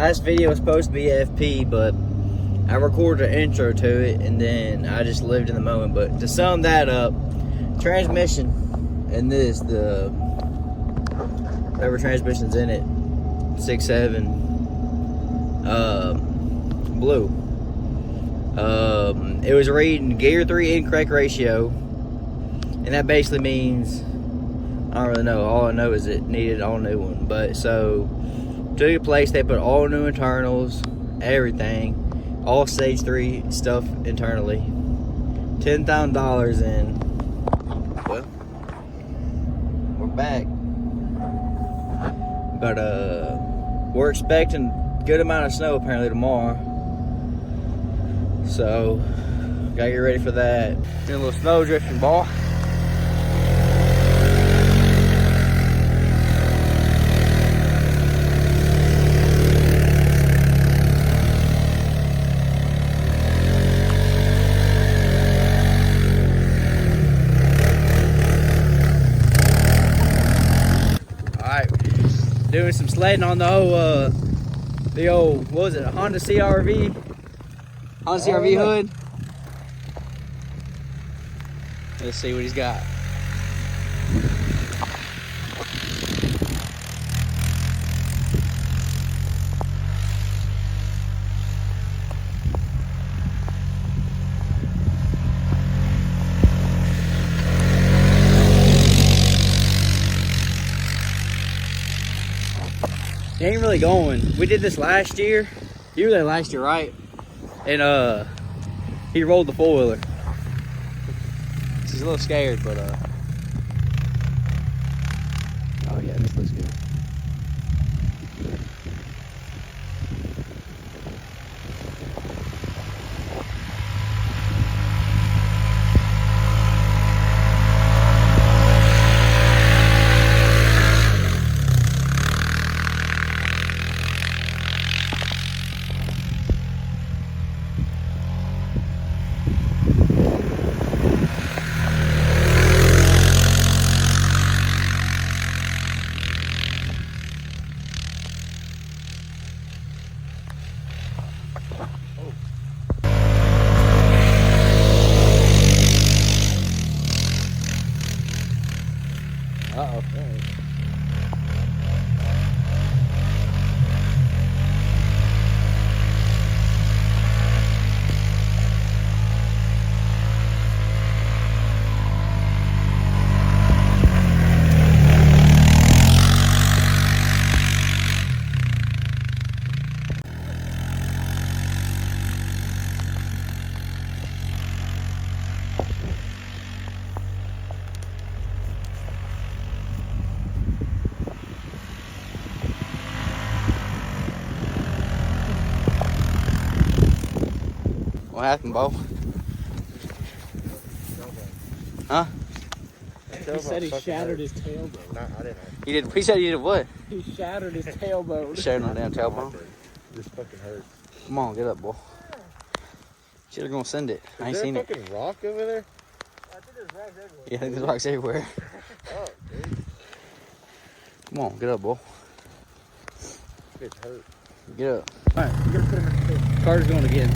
last video was supposed to be FP, but I recorded an intro to it and then I just lived in the moment. But to sum that up, transmission and this, the whatever transmission's in it, 6.7, blue. It was reading gear 3 incorrect ratio, and that basically means I don't really know. All I know is it needed all new one. But so to your place, they put all new internals, everything, all stage 3 stuff internally, $10,000 in. Well, we're back, but we're expecting a good amount of snow apparently tomorrow, so gotta get ready for that. Doing a little snow drifting, boy. Doing some sledding on the old, what was it, a Honda CRV? Honda CRV hood. Let's see what he's got. He ain't really going. We did this last year. You were there last year, right? And he rolled the four-wheeler. He's a little scared, but oh yeah, this looks good. Uh-oh. What happened, Bo? Huh? He said he shattered his tailbone. No, I didn't. He did. He said he did what? He shattered his tailbone. Shattered my damn tailbone. This fucking hurts. Come on, get up, boy. Shit, gonna send it. I ain't seen it. Is there a fucking rock over there? I think there's rocks everywhere. Yeah, there's rocks everywhere. Oh, dude. Come on, get up, boy. It hurt. Get up. Alright, we're gonna put him in the field. Carter's going again.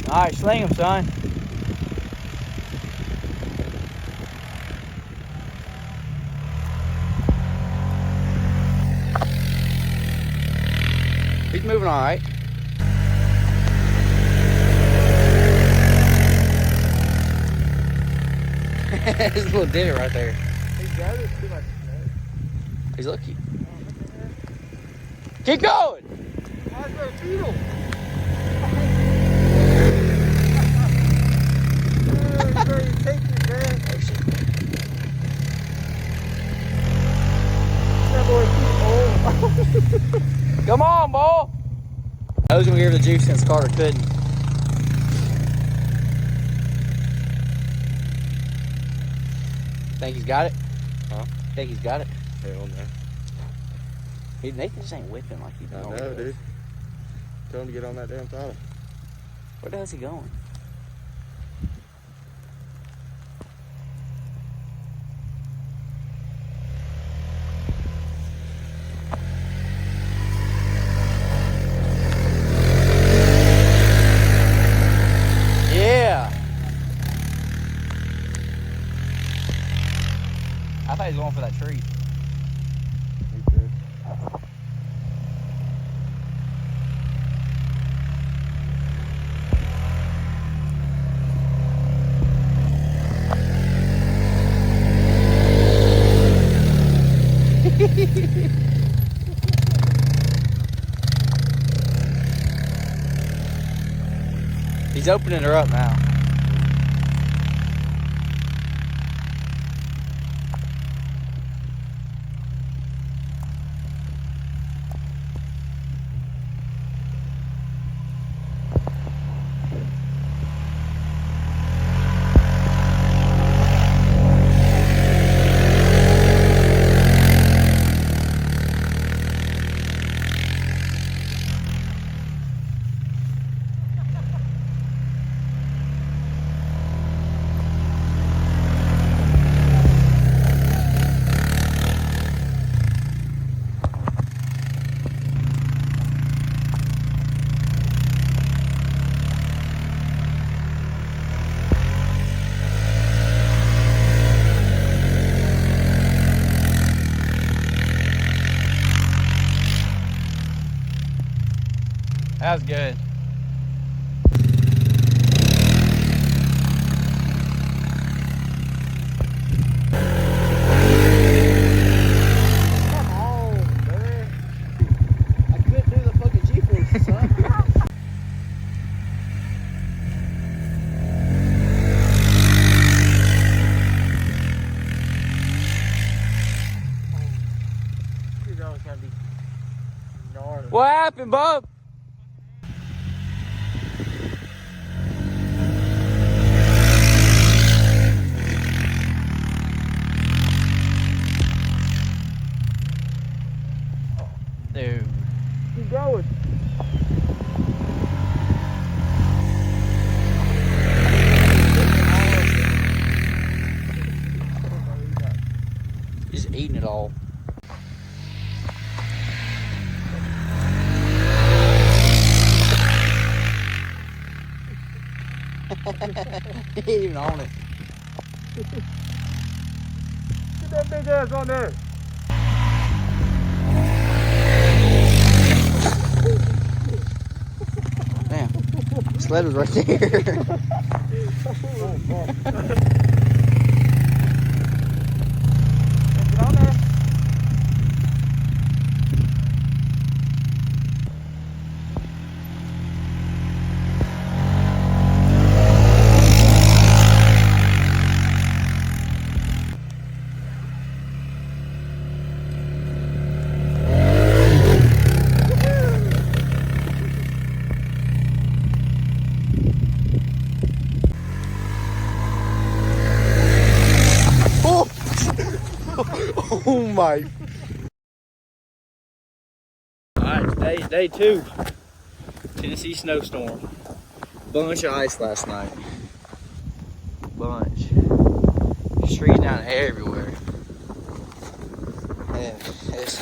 Alright, sling him, son. He's moving all right. There's a little divot right there. He's gathered too much snow. He's lucky. Keep going! That's a beetle! Come on, boy! I was gonna give her the juice since Carter couldn't. Think he's got it? Huh? Think he's got it? Hell no. Nathan just ain't whipping like he's doing. I know, dude. Tell him to get on that damn throttle. Where the hell's he going? going for that tree. Me too. He's opening her up now. That was good. Come on, man. I couldn't do the fucking G-force, son. Dude, that was gonna be gnarly. What happened, Bob? Dude. Keep going. He's eating it all. He ain't even on it. Get that big ass on there. Damn. Sled was right there. Oh, fuck. Get on there. Oh my. Alright, today's day 2. Tennessee snowstorm. Bunch of ice last night. Bunch. Streets down everywhere. And it's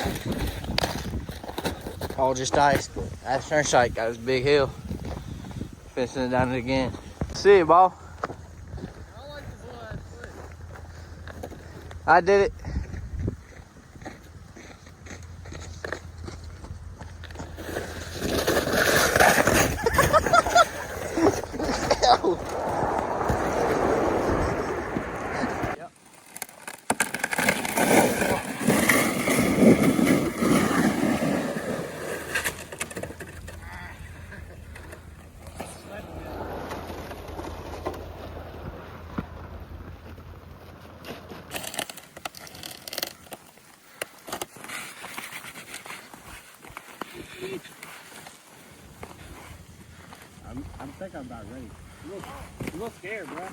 all just ice, but that turnpike got this big hill. Fencing it down it again. See you, ball. I like this little ass foot. I did it. I think I'm about ready. You look scared, bro.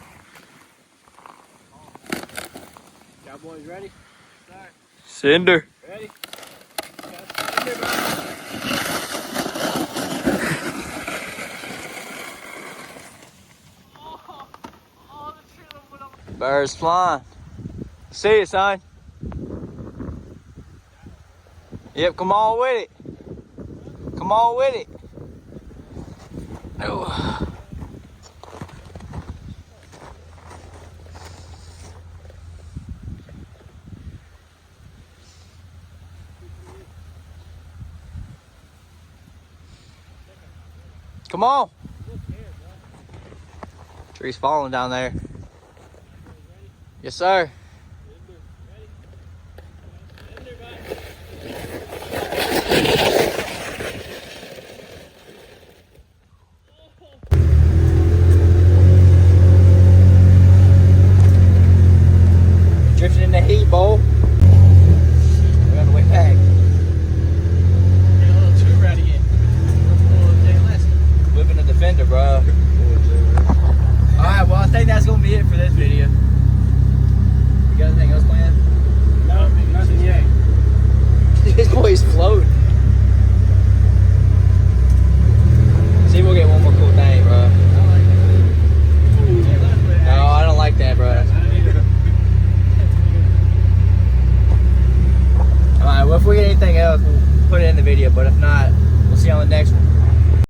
Cowboys ready? Start. Cinder. Ready? Birds flying. See you, son. Yep, come on with it. Come on with it. Oh. Come on. Tree's falling down there. Yes, sir. Drifting in the heat, bowl. We're on the way back. Get a little too ready again. Whipping the Defender, bro. Alright, well, I think that's going to be it for this video. You got anything else planned? No, nothing yet. This boy's floating. See, we'll get one more cool thing, bro. No, I don't like that, bro. Alright, well, if we get anything else, we'll put it in the video. But if not, we'll see you on the next one.